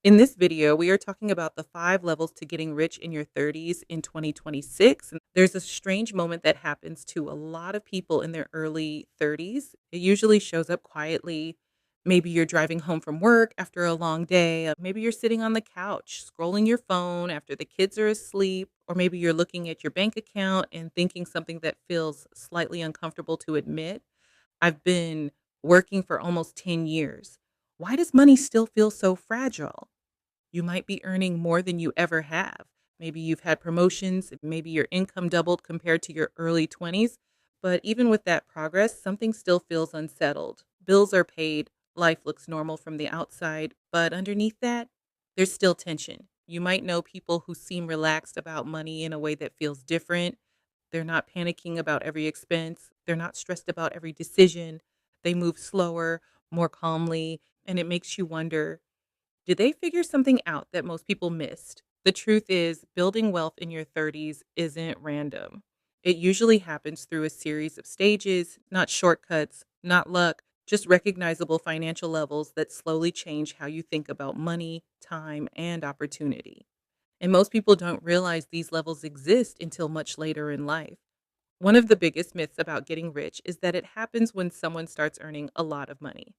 In this video, we are talking about the 5 levels to getting rich in your 30s in 2026. And there's a strange moment that happens to a lot of people in their early 30s. It usually shows up quietly. Maybe you're driving home from work after a long day. Maybe you're sitting on the couch scrolling your phone after the kids are asleep. Or maybe you're looking at your bank account and thinking something that feels slightly uncomfortable to admit. I've been working for almost 10 years. Why does money still feel so fragile? You might be earning more than you ever have. Maybe you've had promotions, maybe your income doubled compared to your early 20s. But even with that progress, something still feels unsettled. Bills are paid, life looks normal from the outside, but underneath that, there's still tension. You might know people who seem relaxed about money in a way that feels different. They're not panicking about every expense, they're not stressed about every decision. They move slower, more calmly, and it makes you wonder, did they figure something out that most people missed? The truth is, building wealth in your 30s isn't random. It usually happens through a series of stages, not shortcuts, not luck, just recognizable financial levels that slowly change how you think about money, time, and opportunity. And most people don't realize these levels exist until much later in life. One of the biggest myths about getting rich is that it happens when someone starts earning a lot of money.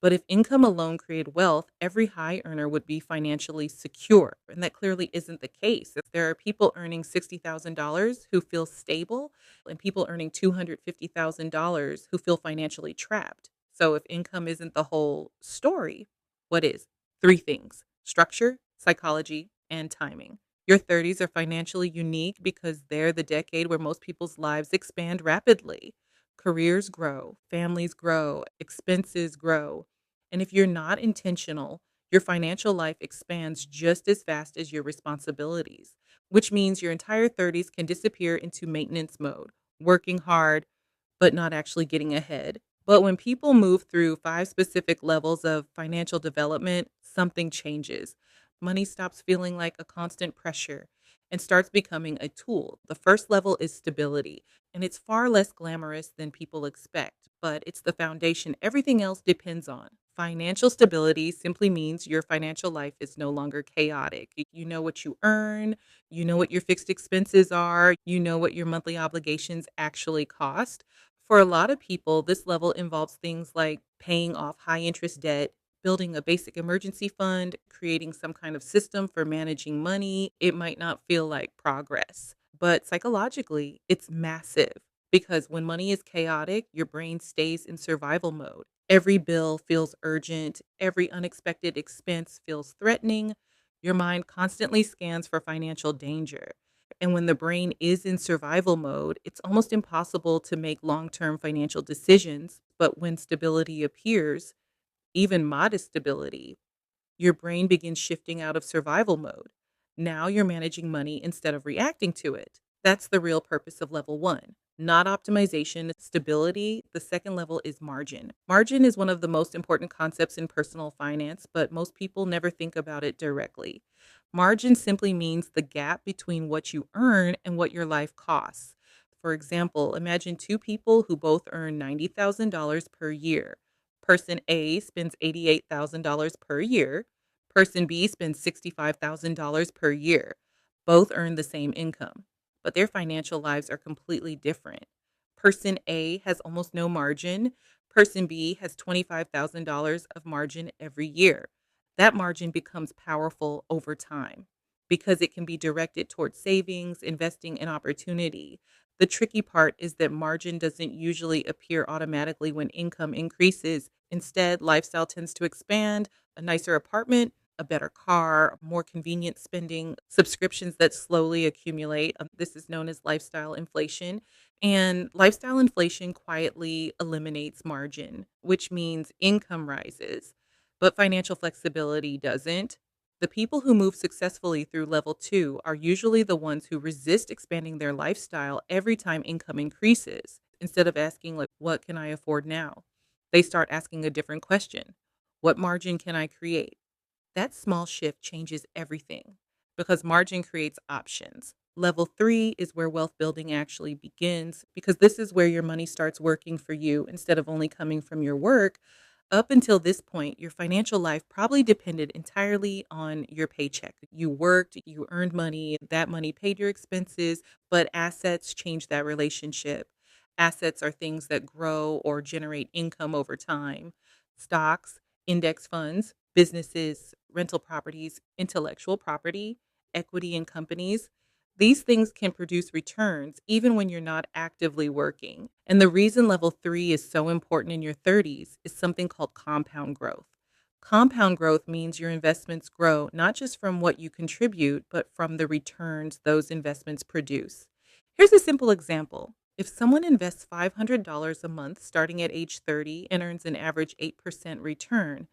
But if income alone created wealth, every high earner would be financially secure. And that clearly isn't the case. If there are people earning $60,000 who feel stable and people earning $250,000 who feel financially trapped. So if income isn't the whole story, what is? Three things: structure, psychology, and timing. Your 30s are financially unique because they're the decade where most people's lives expand rapidly. Careers grow, families grow, expenses grow. And if you're not intentional, your financial life expands just as fast as your responsibilities, which means your entire 30s can disappear into maintenance mode, working hard, but not actually getting ahead. But when people move through 5 specific levels of financial development, something changes. Money stops feeling like a constant pressure and starts becoming a tool. The first level is stability, and it's far less glamorous than people expect, but it's the foundation everything else depends on. Financial stability simply means your financial life is no longer chaotic. You know what you earn, you know what your fixed expenses are, you know what your monthly obligations actually cost. For a lot of people, this level involves things like paying off high interest debt, building a basic emergency fund, creating some kind of system for managing money. It might not feel like progress, but psychologically, it's massive because when money is chaotic, your brain stays in survival mode. Every bill feels urgent, every unexpected expense feels threatening. Your mind constantly scans for financial danger. And when the brain is in survival mode, it's almost impossible to make long term financial decisions. But when stability appears, even modest stability, your brain begins shifting out of survival mode. Now you're managing money instead of reacting to it. That's the real purpose of level one. Not optimization, stability. The second level is margin. Margin is one of the most important concepts in personal finance, but most people never think about it directly. Margin simply means the gap between what you earn and what your life costs. For example, imagine two people who both earn $90,000 per year. Person A spends $88,000 per year. Person B spends $65,000 per year. Both earn the same income, but their financial lives are completely different. Person A has almost no margin. Person B has $25,000 of margin every year. That margin becomes powerful over time because it can be directed towards savings, investing, and opportunity. The tricky part is that margin doesn't usually appear automatically when income increases. Instead, lifestyle tends to expand: a nicer apartment, a better car, more convenient spending, subscriptions that slowly accumulate. This is known as lifestyle inflation. And lifestyle inflation quietly eliminates margin, which means income rises, but financial flexibility doesn't. The people who move successfully through level two are usually the ones who resist expanding their lifestyle every time income increases. Instead of asking, like, what can I afford now? They start asking a different question: what margin can I create? That small shift changes everything because margin creates options. Level three is where wealth building actually begins because this is where your money starts working for you instead of only coming from your work. Up until this point, your financial life probably depended entirely on your paycheck. You worked, you earned money, that money paid your expenses, but assets change that relationship. Assets are things that grow or generate income over time. Stocks, index funds, businesses, rental properties, intellectual property, equity in companies. These things can produce returns even when you're not actively working. And the reason level three is so important in your 30s is something called compound growth. Compound growth means your investments grow not just from what you contribute, but from the returns those investments produce. Here's a simple example. If someone invests $500 a month starting at age 30 and earns an average 8% return,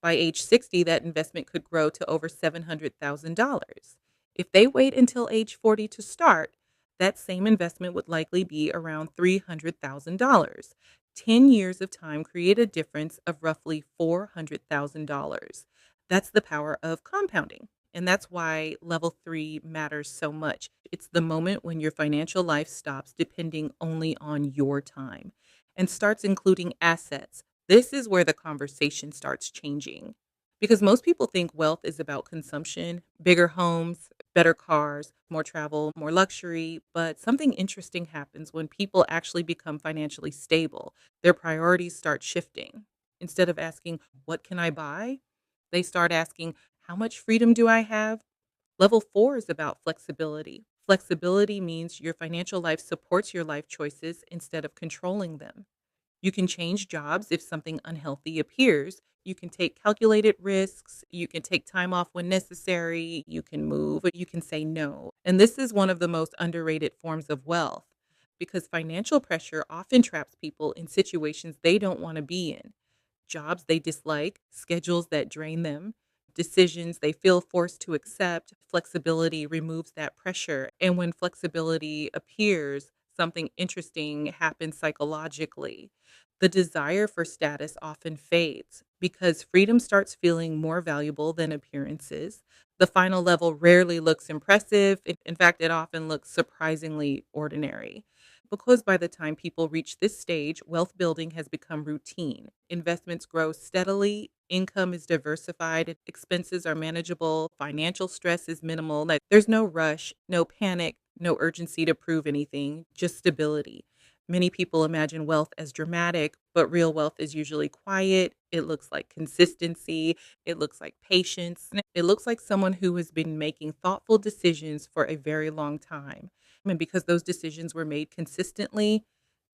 by age 60, that investment could grow to over $700,000. If they wait until age 40 to start, that same investment would likely be around $300,000. 10 years of time create a difference of roughly $400,000. That's the power of compounding. And that's why level three matters so much. It's the moment when your financial life stops depending only on your time and starts including assets. This is where the conversation starts changing because most people think wealth is about consumption, bigger homes, better cars, more travel, more luxury. But something interesting happens when people actually become financially stable. Their priorities start shifting. Instead of asking, "What can I buy?" they start asking, "How much freedom do I have?" Level four is about flexibility. Flexibility means your financial life supports your life choices instead of controlling them. You can change jobs if something unhealthy appears. You can take calculated risks. You can take time off when necessary. You can move. You can say no. And this is one of the most underrated forms of wealth because financial pressure often traps people in situations they don't want to be in, jobs they dislike, schedules that drain them, decisions they feel forced to accept. Flexibility removes that pressure. And when flexibility appears, something interesting happens psychologically. The desire for status often fades because freedom starts feeling more valuable than appearances. The final level rarely looks impressive. In fact, it often looks surprisingly ordinary. Because by the time people reach this stage, wealth building has become routine. Investments grow steadily, income is diversified, expenses are manageable, financial stress is minimal. Like there's no rush, no panic, no urgency to prove anything, just stability. Many people imagine wealth as dramatic, but real wealth is usually quiet. It looks like consistency. It looks like patience. It looks like someone who has been making thoughtful decisions for a very long time. And because those decisions were made consistently,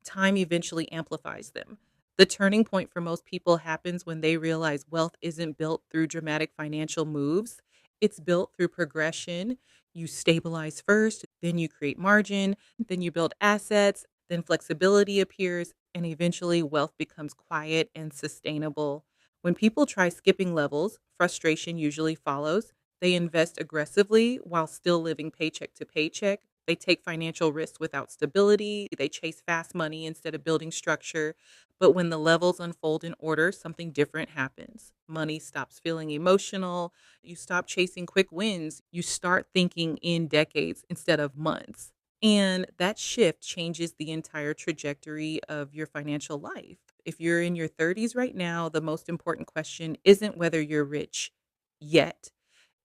time eventually amplifies them. The turning point for most people happens when they realize wealth isn't built through dramatic financial moves. It's built through progression. You stabilize first, then you create margin, then you build assets, then flexibility appears, and eventually wealth becomes quiet and sustainable. When people try skipping levels, frustration usually follows. They invest aggressively while still living paycheck to paycheck. They take financial risks without stability. They chase fast money instead of building structure. But when the levels unfold in order, something different happens. Money stops feeling emotional. You stop chasing quick wins. You start thinking in decades instead of months. And that shift changes the entire trajectory of your financial life. If you're in your 30s right now, the most important question isn't whether you're rich yet.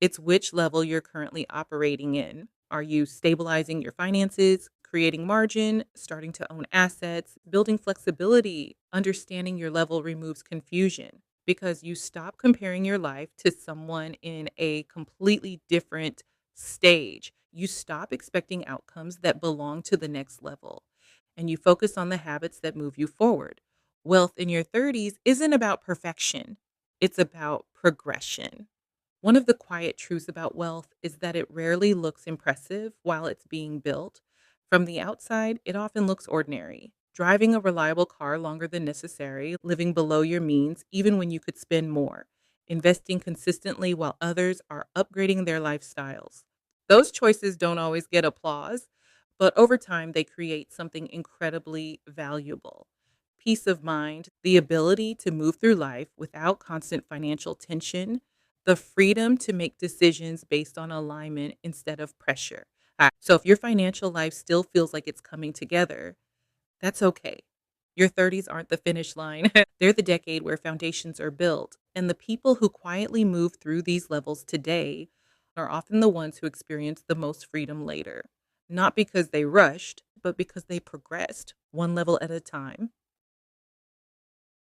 It's which level you're currently operating in. Are you stabilizing your finances, creating margin, starting to own assets, building flexibility? Understanding your level removes confusion because you stop comparing your life to someone in a completely different stage. You stop expecting outcomes that belong to the next level and you focus on the habits that move you forward. Wealth in your 30s isn't about perfection, it's about progression. One of the quiet truths about wealth is that it rarely looks impressive while it's being built. From the outside, it often looks ordinary. Driving a reliable car longer than necessary, living below your means, even when you could spend more, investing consistently while others are upgrading their lifestyles. Those choices don't always get applause, but over time, they create something incredibly valuable. Peace of mind, the ability to move through life without constant financial tension, the freedom to make decisions based on alignment instead of pressure. So if your financial life still feels like it's coming together, that's okay. Your 30s aren't the finish line. They're the decade where foundations are built. And the people who quietly move through these levels today are often the ones who experience the most freedom later. Not because they rushed, but because they progressed one level at a time.